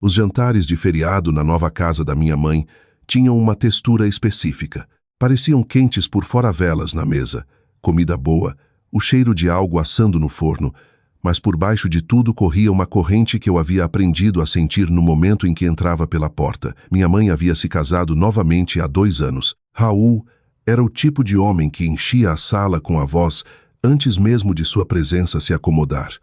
Os jantares de feriado na nova casa da minha mãe tinham uma textura específica. Pareciam quentes por fora, velas na mesa, comida boa, o cheiro de algo assando no forno, mas por baixo de tudo corria uma corrente que eu havia aprendido a sentir no momento em que entrava pela porta. Minha mãe havia se casado novamente há 2 anos. Raul era o tipo de homem que enchia a sala com a voz antes mesmo de sua presença se acomodar.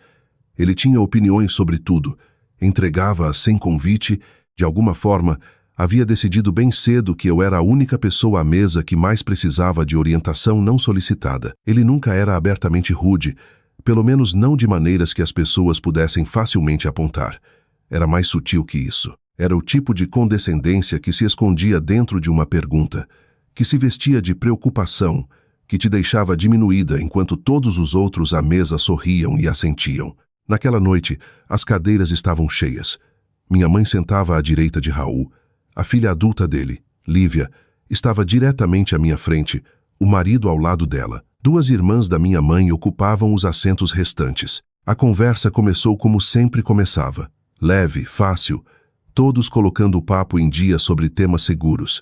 Ele tinha opiniões sobre tudo, entregava-as sem convite. De alguma forma, havia decidido bem cedo que eu era a única pessoa à mesa que mais precisava de orientação não solicitada. Ele nunca era abertamente rude, pelo menos não de maneiras que as pessoas pudessem facilmente apontar. Era mais sutil que isso. Era o tipo de condescendência que se escondia dentro de uma pergunta, que se vestia de preocupação, que te deixava diminuída enquanto todos os outros à mesa sorriam e assentiam. Naquela noite, as cadeiras estavam cheias. Minha mãe sentava à direita de Raul. A filha adulta dele, Lívia, estava diretamente à minha frente, o marido ao lado dela. 2 irmãs da minha mãe ocupavam os assentos restantes. A conversa começou como sempre começava. Leve, fácil, todos colocando o papo em dia sobre temas seguros.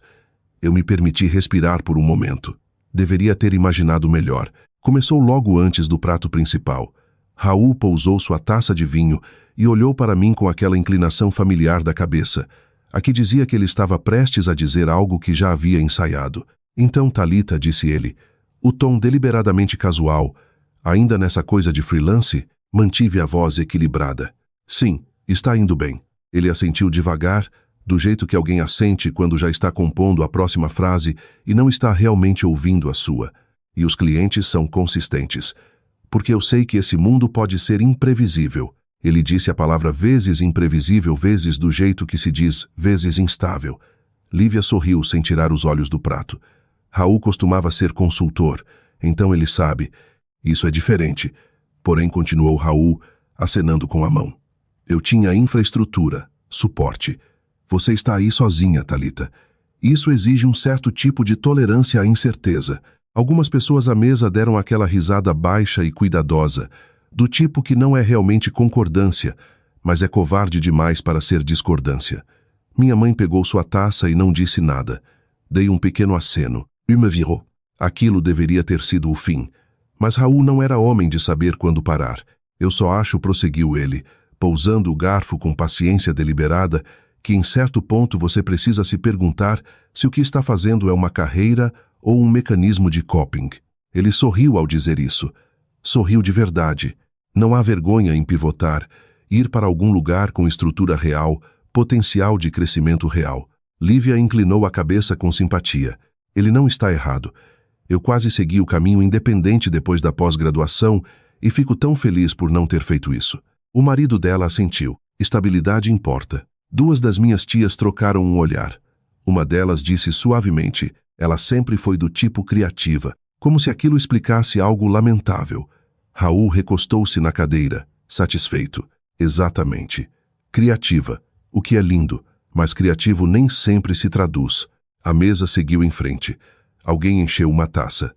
Eu me permiti respirar por um momento. Deveria ter imaginado melhor. Começou logo antes do prato principal. Raul pousou sua taça de vinho e olhou para mim com aquela inclinação familiar da cabeça, a que dizia que ele estava prestes a dizer algo que já havia ensaiado. Então, Thalita, disse ele, o tom deliberadamente casual, ainda nessa coisa de freelance, mantive a voz equilibrada. Sim, está indo bem. Ele assentiu devagar, do jeito que alguém assente quando já está compondo a próxima frase e não está realmente ouvindo a sua. E os clientes são consistentes. Porque eu sei que esse mundo pode ser imprevisível. Ele disse a palavra vezes imprevisível, vezes do jeito que se diz, vezes instável. Lívia sorriu sem tirar os olhos do prato. Raul costumava ser consultor, então ele sabe. Isso é diferente. Porém, continuou Raul, acenando com a mão. Eu tinha infraestrutura, suporte. Você está aí sozinha, Thalita. Isso exige um certo tipo de tolerância à incerteza. Algumas pessoas à mesa deram aquela risada baixa e cuidadosa, do tipo que não é realmente concordância, mas é covarde demais para ser discordância. Minha mãe pegou sua taça e não disse nada. Dei um pequeno aceno. E me virou. Aquilo deveria ter sido o fim. Mas Raul não era homem de saber quando parar. Eu só acho, prosseguiu ele, pousando o garfo com paciência deliberada, que em certo ponto você precisa se perguntar se o que está fazendo é uma carreira ou um mecanismo de coping. Ele sorriu ao dizer isso. Sorriu de verdade. Não há vergonha em pivotar, ir para algum lugar com estrutura real, potencial de crescimento real. Lívia inclinou a cabeça com simpatia. Ele não está errado. Eu quase segui o caminho independente depois da pós-graduação e fico tão feliz por não ter feito isso. O marido dela assentiu. Estabilidade importa. 2 das minhas tias trocaram um olhar. Uma delas disse suavemente, ela sempre foi do tipo criativa, como se aquilo explicasse algo lamentável. Raul recostou-se na cadeira, satisfeito. Exatamente. Criativa, o que é lindo, mas criativo nem sempre se traduz. A mesa seguiu em frente. Alguém encheu uma taça.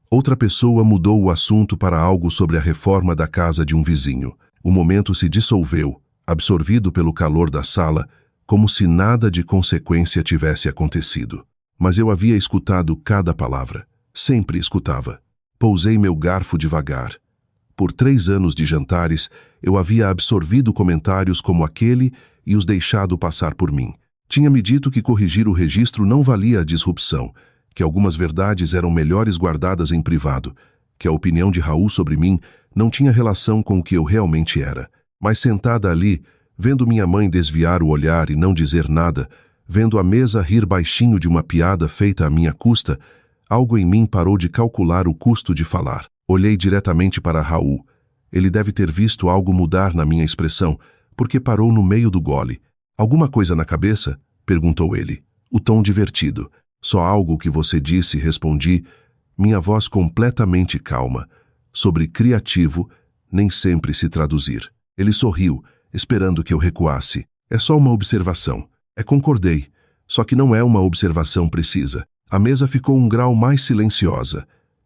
Outra pessoa mudou o assunto para algo sobre a reforma da casa de um vizinho. O momento se dissolveu, absorvido pelo calor da sala, como se nada de consequência tivesse acontecido. Mas eu havia escutado cada palavra. Sempre escutava. Pousei meu garfo devagar. Por 3 anos de jantares, eu havia absorvido comentários como aquele e os deixado passar por mim. Tinha-me dito que corrigir o registro não valia a disrupção, que algumas verdades eram melhores guardadas em privado, que a opinião de Raul sobre mim não tinha relação com o que eu realmente era. Mas sentada ali, vendo minha mãe desviar o olhar e não dizer nada, vendo a mesa rir baixinho de uma piada feita à minha custa, algo em mim parou de calcular o custo de falar. Olhei diretamente para Raul. Ele deve ter visto algo mudar na minha expressão, porque parou no meio do gole. Alguma coisa na cabeça? Perguntou ele. O tom divertido. Só algo que você disse, respondi, minha voz completamente calma. Sobre criativo, nem sempre se traduzir. Ele sorriu, esperando que eu recuasse. É só uma observação. Concordei. Só que não é uma observação precisa. A mesa ficou um grau mais silenciosa.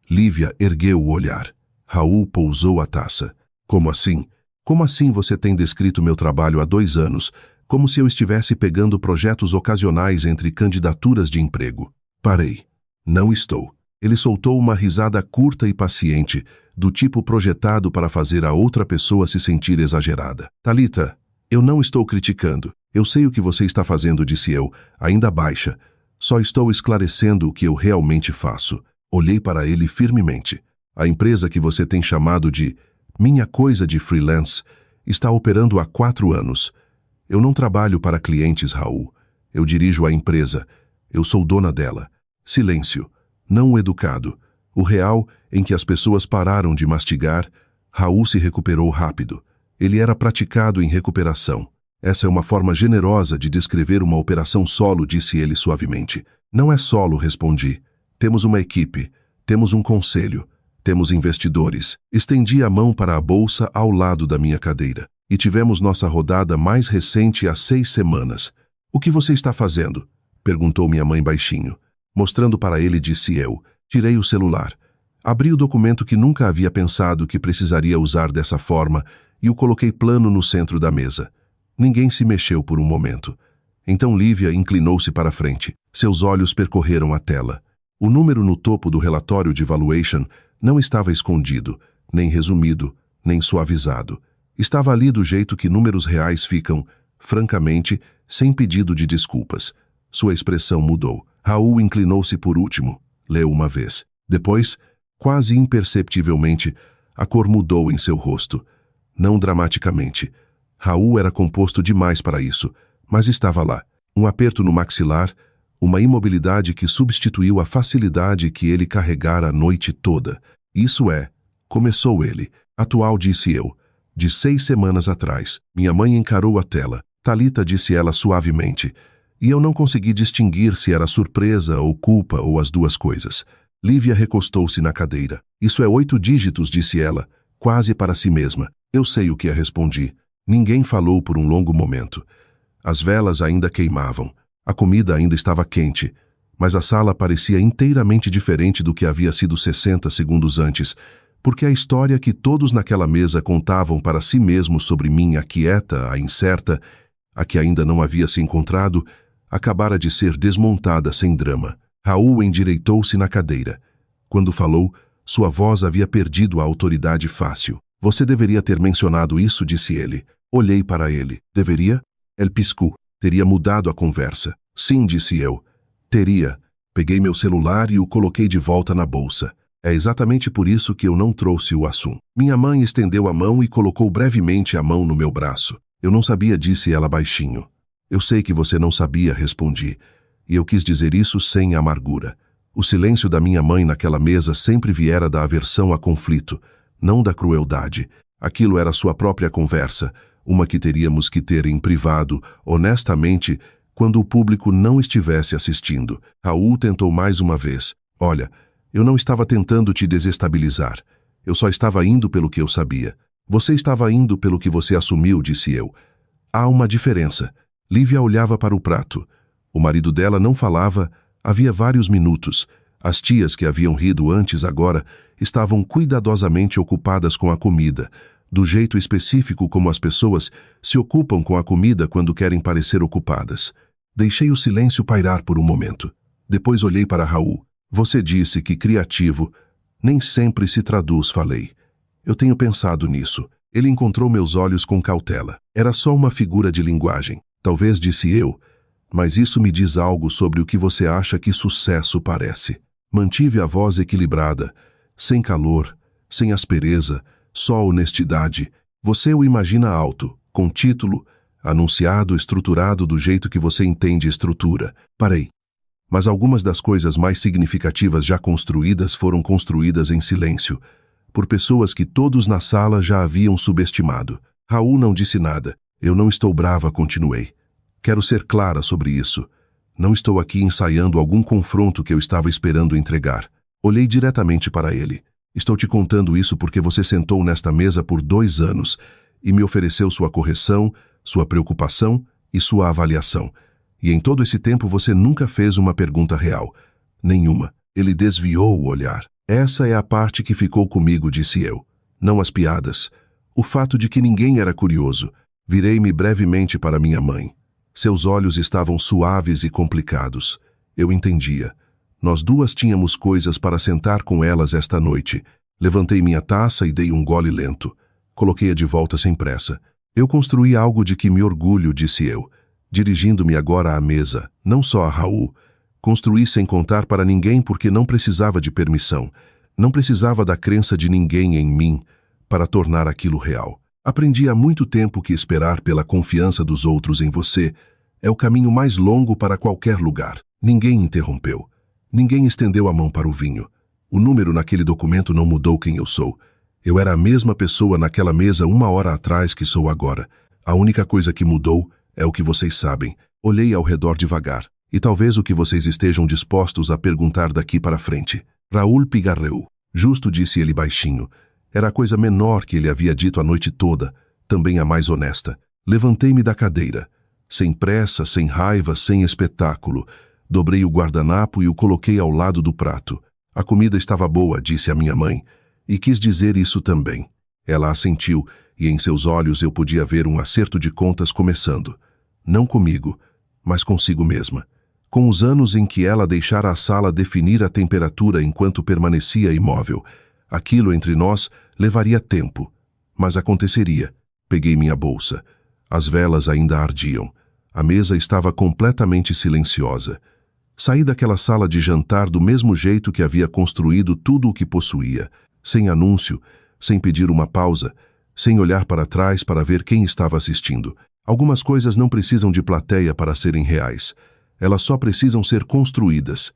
Lívia ergueu o olhar. Raul pousou a taça. Como assim? Como assim você tem descrito meu trabalho há 2 anos, como se eu estivesse pegando projetos ocasionais entre candidaturas de emprego. Parei. Não estou. Ele soltou uma risada curta e paciente, do tipo projetado para fazer a outra pessoa se sentir exagerada. Thalita, eu não estou criticando. Eu sei o que você está fazendo, disse eu, ainda baixa. Só estou esclarecendo o que eu realmente faço. Olhei para ele firmemente. A empresa que você tem chamado de minha coisa de freelance está operando há 4 anos. Eu não trabalho para clientes, Raul. Eu dirijo a empresa. Eu sou dona dela. Silêncio. Não o educado. O real em que as pessoas pararam de mastigar. Raul se recuperou rápido. Ele era praticado em recuperação. Essa é uma forma generosa de descrever uma operação solo, disse ele suavemente. Não é solo, respondi. Temos uma equipe. Temos um conselho. Temos investidores. Estendi a mão para a bolsa ao lado da minha cadeira. E tivemos nossa rodada mais recente há 6 semanas. O que você está fazendo? Perguntou minha mãe baixinho. Mostrando para ele, disse eu. Tirei o celular. Abri o documento que nunca havia pensado que precisaria usar dessa forma e o coloquei plano no centro da mesa. Ninguém se mexeu por um momento. Então Lívia inclinou-se para a frente. Seus olhos percorreram a tela. O número no topo do relatório de valuation não estava escondido, nem resumido, nem suavizado. Estava ali do jeito que números reais ficam, francamente, sem pedido de desculpas. Sua expressão mudou. Raul inclinou-se por último. Leu uma vez. Depois, quase imperceptivelmente, a cor mudou em seu rosto. Não dramaticamente. Raul era composto demais para isso, mas estava lá. Um aperto no maxilar, uma imobilidade que substituiu a facilidade que ele carregara a noite toda. Isso é, começou ele. Atual, disse eu. De 6 semanas atrás. Minha mãe encarou a tela. Thalita, disse ela suavemente. E eu não consegui distinguir se era surpresa ou culpa ou as duas coisas. Lívia recostou-se na cadeira. Isso é 8 dígitos, disse ela, quase para si mesma. Eu sei o que respondi. Ninguém falou por um longo momento. As velas ainda queimavam. A comida ainda estava quente, mas a sala parecia inteiramente diferente do que havia sido 60 segundos antes, porque a história que todos naquela mesa contavam para si mesmos sobre mim, a quieta, a incerta, a que ainda não havia se encontrado, acabara de ser desmontada sem drama. Raul endireitou-se na cadeira. Quando falou, sua voz havia perdido a autoridade fácil. Você deveria ter mencionado isso, disse ele. Olhei para ele. Deveria? Ele piscou. Teria mudado a conversa. Sim, disse eu. Teria. Peguei meu celular e o coloquei de volta na bolsa. É exatamente por isso que eu não trouxe o assunto. Minha mãe estendeu a mão e colocou brevemente a mão no meu braço. Eu não sabia, disse ela baixinho. Eu sei que você não sabia, respondi. E eu quis dizer isso sem amargura. O silêncio da minha mãe naquela mesa sempre viera da aversão a conflito, não da crueldade. Aquilo era sua própria conversa, uma que teríamos que ter em privado, honestamente, quando o público não estivesse assistindo. Raul tentou mais uma vez. Olha, eu não estava tentando te desestabilizar. Eu só estava indo pelo que eu sabia. Você estava indo pelo que você assumiu, disse eu. Há uma diferença. Lívia olhava para o prato. O marido dela não falava, havia vários minutos. As tias que haviam rido antes agora estavam cuidadosamente ocupadas com a comida, do jeito específico como as pessoas se ocupam com a comida quando querem parecer ocupadas. Deixei o silêncio pairar por um momento. Depois olhei para Raul. Você disse que criativo nem sempre se traduz, falei. Eu tenho pensado nisso. Ele encontrou meus olhos com cautela. Era só uma figura de linguagem. Talvez, disse eu, mas isso me diz algo sobre o que você acha que sucesso parece. Mantive a voz equilibrada, sem calor, sem aspereza, só honestidade. Você o imagina alto, com título, anunciado, estruturado do jeito que você entende estrutura. Parei. Mas algumas das coisas mais significativas já construídas foram construídas em silêncio, por pessoas que todos na sala já haviam subestimado. Raul não disse nada. Eu não estou brava, continuei. Quero ser clara sobre isso. Não estou aqui ensaiando algum confronto que eu estava esperando entregar. Olhei diretamente para ele. Estou te contando isso porque você sentou nesta mesa por 2 anos e me ofereceu sua correção, sua preocupação e sua avaliação. E em todo esse tempo você nunca fez uma pergunta real. Nenhuma. Ele desviou o olhar. Essa é a parte que ficou comigo, disse eu. Não as piadas. O fato de que ninguém era curioso. Virei-me brevemente para minha mãe. Seus olhos estavam suaves e complicados. Eu entendia. Nós duas tínhamos coisas para sentar com elas esta noite. Levantei minha taça e dei um gole lento. Coloquei-a de volta sem pressa. Eu construí algo de que me orgulho, disse eu, dirigindo-me agora à mesa, não só a Raul. Construí sem contar para ninguém porque não precisava de permissão. Não precisava da crença de ninguém em mim para tornar aquilo real. Aprendi há muito tempo que esperar pela confiança dos outros em você é o caminho mais longo para qualquer lugar. Ninguém interrompeu. Ninguém estendeu a mão para o vinho. O número naquele documento não mudou quem eu sou. Eu era a mesma pessoa naquela mesa 1 hora atrás que sou agora. A única coisa que mudou é o que vocês sabem. Olhei ao redor devagar. E talvez o que vocês estejam dispostos a perguntar daqui para frente. Raul Pigarreu. Justo, disse ele baixinho. Era a coisa menor que ele havia dito a noite toda, também a mais honesta. Levantei-me da cadeira. Sem pressa, sem raiva, sem espetáculo. Dobrei o guardanapo e o coloquei ao lado do prato. A comida estava boa, disse a minha mãe, e quis dizer isso também. Ela assentiu, e em seus olhos eu podia ver um acerto de contas começando. Não comigo, mas consigo mesma. Com os anos em que ela deixara a sala definir a temperatura enquanto permanecia imóvel. Aquilo entre nós levaria tempo, mas aconteceria. Peguei minha bolsa. As velas ainda ardiam. A mesa estava completamente silenciosa. Saí daquela sala de jantar do mesmo jeito que havia construído tudo o que possuía, sem anúncio, sem pedir uma pausa, sem olhar para trás para ver quem estava assistindo. Algumas coisas não precisam de plateia para serem reais. Elas só precisam ser construídas.